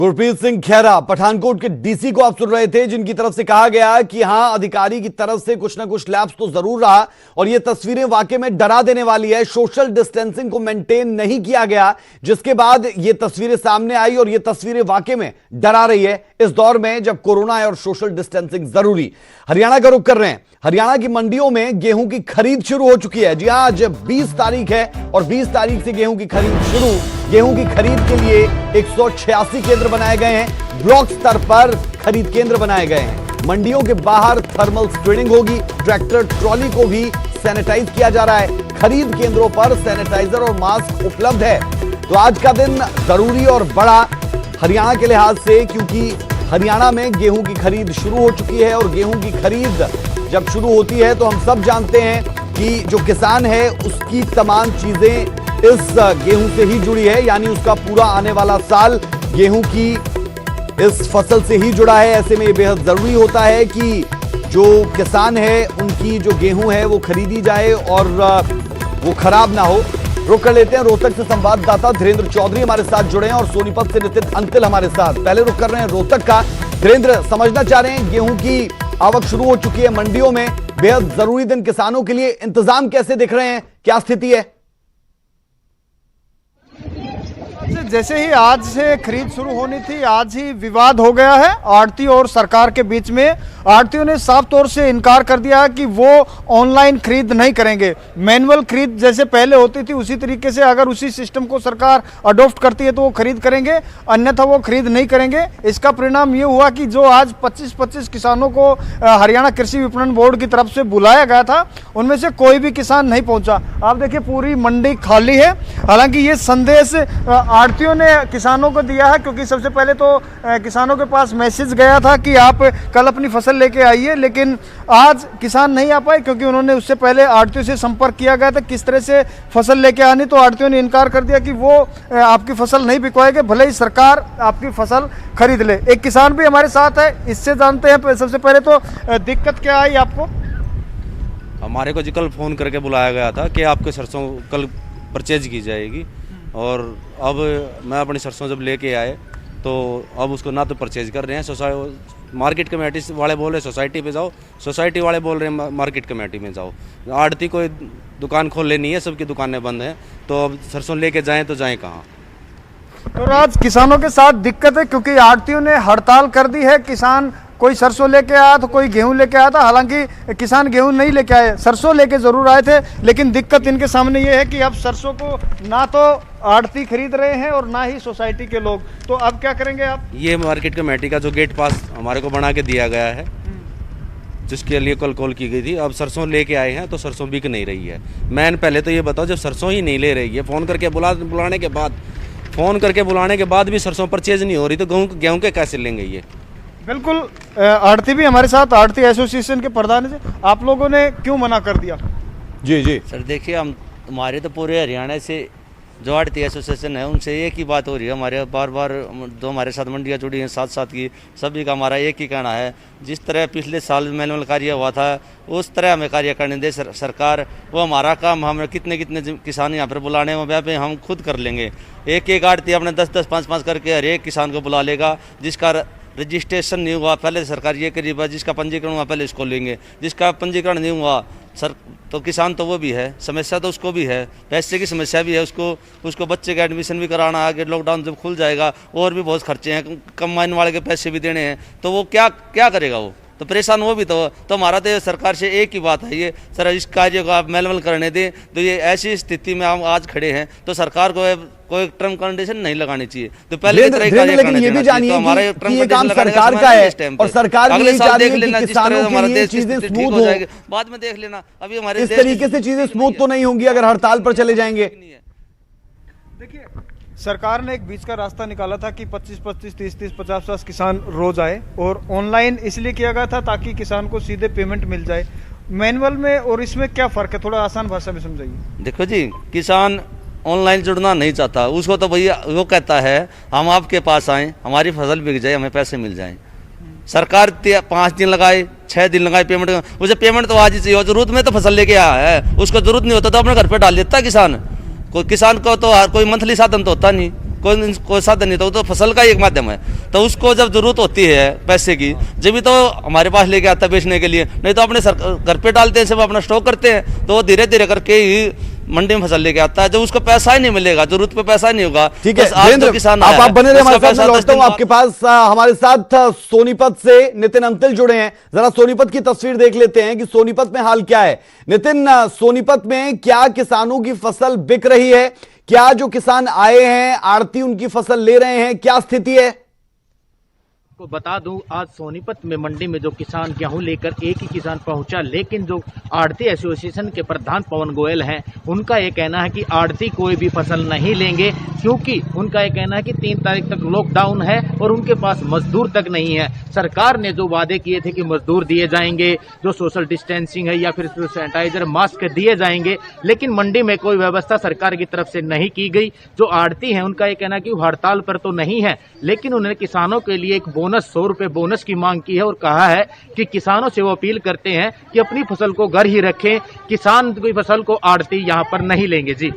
गुरप्रीत सिंह खैरा पठानकोट के डीसी को आप सुन रहे थे, जिनकी तरफ से कहा गया कि हां अधिकारी की तरफ से कुछ ना कुछ लैप्स तो जरूर रहा और ये तस्वीरें वाकई में डरा देने वाली है। सोशल डिस्टेंसिंग को मेंटेन नहीं किया गया, जिसके बाद ये तस्वीरें सामने आई और ये तस्वीरें वाकई में डरा रही है इस दौर में जब कोरोना है और सोशल डिस्टेंसिंग जरूरी। हरियाणा का रुख कर रहे हैं। हरियाणा की मंडियों में गेहूं की खरीद शुरू हो चुकी है। जी हां, आज 20 तारीख है और 20 तारीख से गेहूं की खरीद शुरू। गेहूं की खरीद के लिए 186 केंद्र बनाए गए हैं। ब्लॉक स्तर पर खरीद केंद्र बनाए गए हैं। मंडियों के बाहर थर्मल स्क्रीनिंग होगी। ट्रैक्टर ट्रॉली को भी सैनिटाइज किया जा रहा है। खरीद केंद्रों पर सैनिटाइजर और मास्क उपलब्ध है। तो आज का दिन जरूरी और बड़ा हरियाणा के लिहाज से, क्योंकि हरियाणा में गेहूं की खरीद शुरू हो चुकी है और गेहूं की खरीद जब शुरू होती है तो हम सब जानते हैं कि जो किसान है उसकी तमाम चीजें इस गेहूं से ही जुड़ी है, यानी उसका पूरा आने वाला साल गेहूं की इस फसल से ही जुड़ा है। ऐसे में ये बेहद जरूरी होता है कि जो किसान है उनकी जो गेहूं है वो खरीदी जाए और वो खराब ना हो। रुक कर लेते हैं, रोहतक से संवाददाता धीरेन्द्र चौधरी हमारे साथ जुड़े हैं और सोनीपत से नितिन अंतिल हमारे साथ। पहले रुक कर रहे हैं रोहतक का। धीरेन्द्र, समझना चाह रहे हैं गेहूं की आवक शुरू हो चुकी है मंडियों में, बेहद जरूरी दिन किसानों के लिए, इंतजाम कैसे दिख रहे हैं, क्या स्थिति है? जैसे ही आज से खरीद शुरू होनी थी, आज ही विवाद हो गया है आढ़ती और सरकार के बीच में। आढ़तियों ने साफ तौर से इनकार कर दिया कि वो ऑनलाइन खरीद नहीं करेंगे। मैनुअल खरीद जैसे पहले होती थी उसी तरीके से अगर उसी सिस्टम को सरकार अडॉप्ट करती है तो वो खरीद करेंगे, अन्यथा वो खरीद नहीं करेंगे। इसका परिणाम ये हुआ कि जो आज 25-25 किसानों को हरियाणा कृषि विपणन बोर्ड की तरफ से बुलाया गया था, उनमें से कोई भी किसान नहीं पहुंचा। आप देखिए पूरी मंडी खाली है। हालांकि ये संदेश आढ़तियों ने किसानों को दिया है, क्योंकि सबसे पहले तो किसानों के पास मैसेज गया था कि आप कल अपनी फसल लेके आइए, लेकिन आज किसान नहीं आ पाए क्योंकि उन्होंने उससे पहले आढ़तियों से संपर्क किया गया था किस तरह से फसल लेके आनी। तो आढ़तियों ने इनकार कर दिया कि वो आपकी फसल नहीं बिकवाएंगे, भले ही सरकार आपकी फसल खरीद ले। एक किसान भी हमारे साथ है, इससे जानते हैं सबसे पहले तो दिक्कत क्या आई आपको? हमारे को जी कल फ़ोन करके बुलाया गया था कि आपके सरसों कल परचेज की जाएगी, और अब मैं अपनी सरसों जब लेके आए तो अब उसको ना तो परचेज कर रहे हैं, मार्केट कमेटी वाले बोल रहे सोसाइटी पे जाओ, सोसाइटी वाले बोल रहे हैं मार्केट कमेटी में जाओ। आढ़ती कोई दुकान खोल लेनी है, सबकी दुकानें बंद हैं, तो अब सरसों लेके जाएं तो जाएं कहाँ? तो आज किसानों के साथ दिक्कत है क्योंकि आढ़तियों ने हड़ताल कर दी है। किसान कोई सरसों लेके आया तो कोई गेहूं लेके आया था। हालांकि किसान गेहूं नहीं लेके आए, सरसों लेके जरूर आए थे, लेकिन दिक्कत इनके सामने ये है कि अब सरसों को ना तो आढ़ती खरीद रहे हैं और ना ही सोसाइटी के लोग। तो अब क्या करेंगे आप? ये मार्केट कमेटी का जो गेट पास हमारे को बना के दिया गया है, जिसके लिए कल कॉल की गई थी, अब सरसों लेके आए हैं तो सरसों बिक नहीं रही है। मैंने पहले तो ये बताओ, जब सरसों ही नहीं ले रही है, फ़ोन करके बुलाने के बाद भी सरसों परचेज नहीं हो रही, तो गेहूँ के कैसे लेंगे ये? बिल्कुल, आढ़ती भी हमारे साथ, आढ़ती एसोसिएशन के प्रधान से, आप लोगों ने क्यों मना कर दिया? जी सर, देखिए हमारे तो पूरे हरियाणा से जो आढ़ती एसोसिएशन है उनसे एक ही बात हो रही है। हमारे बार जो हमारे साथ मंडियाँ जुड़ी हैं साथ की, सभी का हमारा एक ही कहना है, जिस तरह पिछले साल मैनुअल कार्य हुआ था उस तरह हमें कार्य करने दे सरकार। वो हमारा काम, हम कितने किसान यहाँ पर बुलाने में हम खुद कर लेंगे। एक आढ़ती अपने 10-10, 5-5 करके हर एक किसान को बुला लेगा। जिसका रजिस्ट्रेशन नहीं हुआ पहले सरकार ये करीब है, जिसका पंजीकरण हुआ पहले इसको लेंगे, जिसका पंजीकरण नहीं हुआ सर तो किसान तो वो भी है, समस्या तो उसको भी है, पैसे की समस्या भी है, उसको बच्चे का एडमिशन भी कराना, आगे लॉकडाउन जब खुल जाएगा और भी बहुत खर्चे हैं, कमाने वाले के पैसे भी देने हैं, तो वो क्या करेगा? वो तो परेशान वो भी तो हमारा तो सरकार से एक ही बात है, ये सर इस कार्य को आप मैनुअल करने दें। तो ये ऐसी स्थिति में हम आज खड़े हैं तो सरकार को कोई टर्म कंडीशन नहीं लगानी चाहिए, तो पहले लेकिन ये भी जानिए कि ये काम सरकार का है और सरकार भी चाह रही है कि किसानों के लिए चीजें स्मूथ हो जाएगी, बाद में देख लेना। अभी हमारे इस तरीके से चीजें स्मूथ तो नहीं होंगी अगर हड़ताल पर चले जाएंगे। देखिए, सरकार ने एक बीच का रास्ता निकाला था कि 25-25, 30-30, 50-50 किसान रोज आए, और ऑनलाइन इसलिए किया गया था ताकि किसान को सीधे पेमेंट मिल जाए। मैनुअल में और इसमें क्या फर्क है, थोड़ा आसान भाषा में समझाइए। देखो जी, किसान ऑनलाइन जुड़ना नहीं चाहता, उसको तो भैया वो कहता है हम आपके पास आएँ, हमारी फसल बिक जाए, हमें पैसे मिल जाएं। सरकार 5 दिन लगाए, 6 दिन लगाए पेमेंट, उसे पेमेंट तो आज ही चाहिए। जरूरत में तो फसल लेके आया है, उसको जरूरत नहीं होता तो अपने घर पे डाल देता किसान। कोई किसान को तो कोई मंथली साधन तो होता नहीं, कोई साधन नहीं था, वो तो फसल का ही एक माध्यम है। तो उसको जब जरूरत होती है पैसे की, जब भी तो हमारे पास लेके आता है बेचने के लिए, नहीं तो अपने घर पे डालते हैं, सब अपना स्टॉक करते हैं, तो वो धीरे धीरे करके ही मंडी में फसल लेके आता है। जब उसको पैसा ही नहीं मिलेगा, जरूरत पे पैसा ही नहीं होगा। ठीक है तो किसान आप बने रहे हमारे साथ, मैं लौटता हूं आपके पास। हमारे साथ सोनीपत से नितिन अंतिल जुड़े हैं, जरा सोनीपत की तस्वीर देख लेते हैं कि सोनीपत में हाल क्या है। नितिन, सोनीपत में क्या किसानों की फसल बिक रही है? क्या जो किसान आए हैं आड़ती उनकी फसल ले रहे हैं, क्या स्थिति है? को बता दूं, आज सोनीपत में मंडी में जो किसान गेहूं लेकर एक ही किसान पहुंचा, लेकिन जो आड़ती एसोसिएशन के प्रधान पवन गोयल हैं, उनका ये कहना है कि आड़ती कोई भी फसल नहीं लेंगे, क्योंकि उनका ये कहना है कि 3 तारीख तक लॉकडाउन है और उनके पास मजदूर तक नहीं है। सरकार ने जो वादे किए थे कि मजदूर दिए जाएंगे, जो सोशल डिस्टेंसिंग है या फिर सैनिटाइजर मास्क दिए जाएंगे, लेकिन मंडी में कोई व्यवस्था सरकार की तरफ से नहीं की गई। जो आड़ती है उनका ये कहना है कि वो हड़ताल पर तो नहीं है, लेकिन उन्होंने किसानों के लिए एक बोनस 100 रुपए बोनस की मांग की है और कहा है कि किसानों से वो अपील करते हैं कि अपनी फसल को घर ही रखें, किसान की फसल को आड़ती यहाँ पर नहीं लेंगे। जी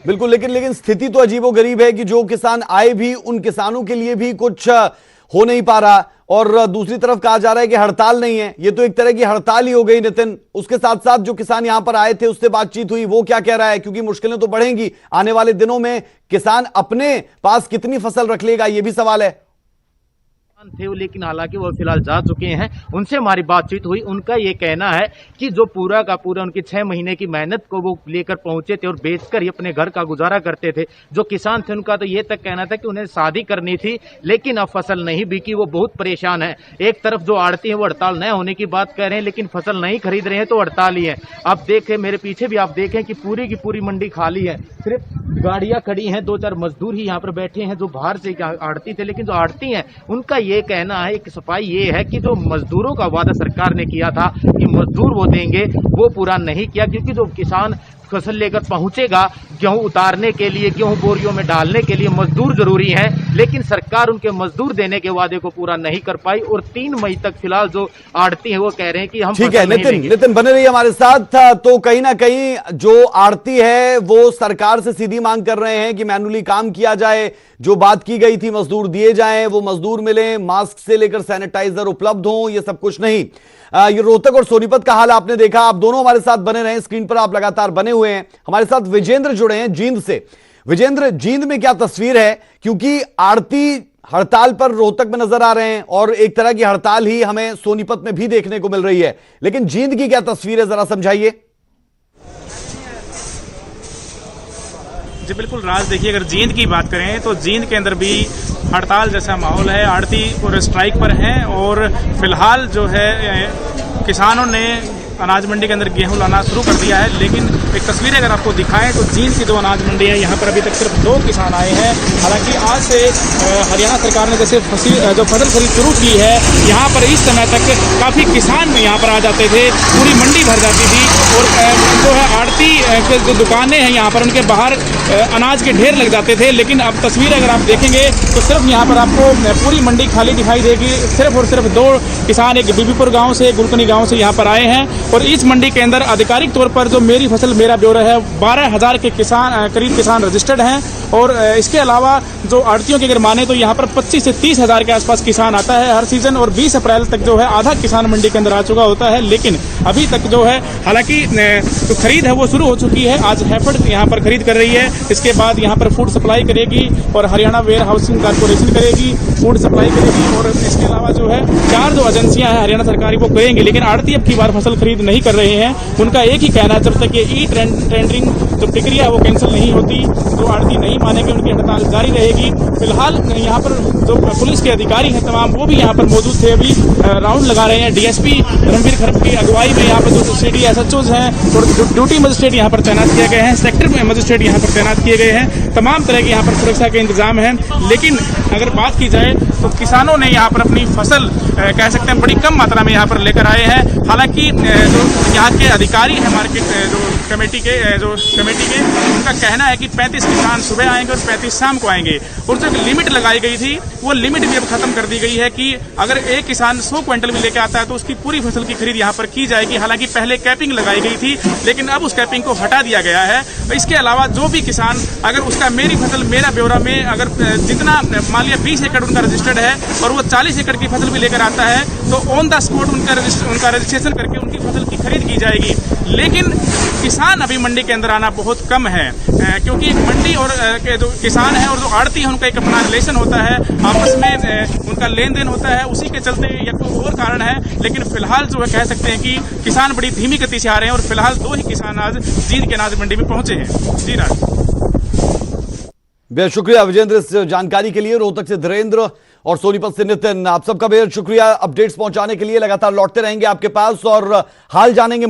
बिल्कुल, लेकिन स्थिति तो अजीबोगरीब है कि जो किसान आए भी उन किसानों के लिए भी कुछ हो नहीं पा रहा, और दूसरी तरफ कहा जा रहा है कि हड़ताल नहीं है। ये तो एक तरह की हड़ताल ही हो गई नितिन। उसके साथ साथ जो किसान यहां पर आए थे उससे बातचीत हुई, वो क्या कह रहा है? क्योंकि मुश्किलें तो बढ़ेंगी आने वाले दिनों में, किसान अपने पास कितनी फसल रख लेगा, ये भी सवाल है। थे, लेकिन हालांकि वो फिलहाल जा चुके हैं। उनसे हमारी बातचीत हुई, उनका ये कहना है कि जो पूरा का पूरा उनकी 6 महीने की मेहनत को वो लेकर पहुंचे थे और बेचकर ही अपने घर का गुजारा करते थे। जो किसान थे उनका तो ये तक कहना था कि उन्हें शादी करनी थी, लेकिन अब फसल नहीं बिकी, वो बहुत परेशान है। एक तरफ जो आड़ती है वो हड़ताल न होने की बात कह रहे हैं, लेकिन फसल नहीं खरीद रहे हैं तो हड़ताल ही है। आप देखें, मेरे पीछे भी आप देखें कि पूरी की पूरी मंडी खाली है, सिर्फ गाड़ियां खड़ी हैं, 2-4 मजदूर ही यहाँ पर बैठे हैं जो बाहर से आड़ती थे। लेकिन जो आड़ती हैं उनका ये कहना है, एक सफाई ये है कि जो मजदूरों का वादा सरकार ने किया था कि मजदूर वो देंगे, वो पूरा नहीं किया, क्योंकि जो किसान फसल लेकर पहुंचेगा गेहूं उतारने के लिए, गेहूं बोरियों में डालने के लिए मजदूर जरूरी है, लेकिन सरकार उनके मजदूर देने के वादे को पूरा नहीं कर पाई। और 3 मई तक फिलहाल जो आड़ती है वो कह रहे हैं कि हम ठीक है नितिन बने रहिए हमारे साथ। तो कहीं ना कहीं जो आड़ती है वो सरकार से सीधी मांग कर रहे हैं कि मैनुअली काम किया जाए, जो बात की गई थी मजदूर दिए जाएं, वो मजदूर मिले, मास्क से लेकर सैनिटाइजर उपलब्ध हो, ये सब कुछ नहीं। ये रोहतक और सोनीपत का हाल आपने देखा। आप दोनों हमारे साथ बने रहे, स्क्रीन पर आप लगातार बने हुए हैं। हमारे साथ विजेंद्र जुड़े हैं जींद से। विजेंद्र, जींद में क्या तस्वीर है? क्योंकि आड़ती हड़ताल पर रोहतक में नजर आ रहे हैं और एक तरह की हड़ताल ही हमें सोनीपत में भी देखने को मिल रही है, लेकिन जींद की क्या तस्वीर है, जरा समझाइए। जी बिल्कुल राज, देखिए अगर जींद की बात करें तो जींद के अंदर भी हड़ताल जैसा माहौल है, आड़ती और स्ट्राइक पर हैं और फिलहाल जो है किसानों ने अनाज मंडी के अंदर गेहूं लाना शुरू कर दिया है। लेकिन एक तस्वीर अगर आपको दिखाएं तो जींद की जो अनाज मंडी है यहाँ पर अभी तक सिर्फ 2 किसान आए हैं। हालांकि आज से हरियाणा सरकार ने जैसे जो फसल खरीद शुरू की है, यहाँ पर इस समय तक काफ़ी किसान यहाँ पर आ जाते थे, पूरी मंडी भर जाती थी और जो है आड़ती के जो दुकानें हैं यहाँ पर उनके बाहर अनाज के ढेर लग जाते थे। लेकिन अब तस्वीर अगर आप देखेंगे तो सिर्फ यहाँ पर आपको पूरी मंडी खाली दिखाई देगी। सिर्फ और सिर्फ 2 किसान, एक बीबीपुर गाँव से, गुलकनी गाँव से यहाँ पर आए हैं और इस मंडी के अंदर आधिकारिक तौर पर जो मेरी फसल मेरा ब्यौरा है 12,000 के करीब किसान रजिस्टर्ड हैं। और इसके अलावा जो आड़तियों की अगर माने तो यहाँ पर 25 से 30,000 के आसपास किसान आता है हर सीजन और 20 अप्रैल तक जो है आधा किसान मंडी के अंदर आ चुका होता है। लेकिन अभी तक जो है हालांकि जो खरीद है वो शुरू हो चुकी है। आज हैफेड यहाँ पर खरीद कर रही है, इसके बाद यहाँ पर फूड सप्लाई करेगी और हरियाणा वेयर हाउसिंग कॉर्पोरेशन करेगी, फूड सप्लाई करेगी और इसके अलावा जो है 4 जो एजेंसियां हैं हरियाणा सरकारी वो करेंगी। लेकिन आड़ती अब की बार फसल खरीद नहीं कर रहे हैं। उनका एक ही कहना है, जब तक ये ई टेंडरिंग जो प्रक्रिया है वो कैंसिल नहीं होती, जो आड़ती नहीं मानेंगे उनकी हड़ताल जारी रहेगी। फिलहाल यहाँ पर जो पुलिस के अधिकारी हैं तमाम वो भी यहाँ पर मौजूद थे, अभी राउंड लगा रहे हैं। डीएसपी रणवीर खरब की अगुवाई में यहाँ पर जो सिटी एसएचओज हैं और जो ड्यूटी मजिस्ट्रेट यहाँ पर तैनात किए गए हैं, सेक्टर में मजिस्ट्रेट यहाँ पर तैनात किए गए हैं, तमाम तरह के यहाँ पर सुरक्षा के इंतजाम हैं। लेकिन अगर बात की जाए तो किसानों ने यहाँ पर अपनी फसल कह सकते हैं बड़ी कम मात्रा में यहाँ पर लेकर आए हैं। हालांकि जो यहाँ के अधिकारी हैं मार्केट जो कमेटी के उनका कहना है कि 35 किसान सुबह सुबह आएंगे और 35 शाम को आएंगे। और जो लिमिट लगाई गई थी वो लिमिट भी अब खत्म कर दी गई है कि अगर एक किसान 100 क्विंटल भी लेके आता है तो उसकी पूरी फसल की खरीद यहाँ पर की जाएगी। हालांकि पहले कैपिंग लगाई गई थी, लेकिन अब उस कैपिंग को हटा दिया गया है। इसके अलावा जो भी किसान अगर उसका मेरी फसल मेरा ब्यौरा में अगर जितना मान लिया 20 एकड़ उनका रजिस्टर्ड है और वो 40 एकड़ की फसल भी लेकर आता है तो ऑन द स्पॉट उनका रजिस्ट्रेशन करके उनकी फसल की खरीद की जाएगी। लेकिन किसान अभी मंडी के अंदर आना बहुत कम है, क्योंकि मंडी और के जो किसान है और जो आड़ती है उनका एक अपना रिलेशन होता है, आपस में उनका लेन देन होता है, उसी के चलते या कोई और कारण है। लेकिन फिलहाल जो है कह सकते हैं कि किसान बड़ी धीमी गति से आ रहे हैं और फिलहाल 2 ही किसान आज जींद के अनाज मंडी में पहुंचे हैं। जी राज, बेहद शुक्रिया विजेंद्र इस जानकारी के लिए। रोहतक से धीरेन्द्र और सोनीपत से नितिन, आप सबका बेहद शुक्रिया अपडेट्स पहुंचाने के लिए। लगातार लौटते रहेंगे आपके पास और हाल जानेंगे।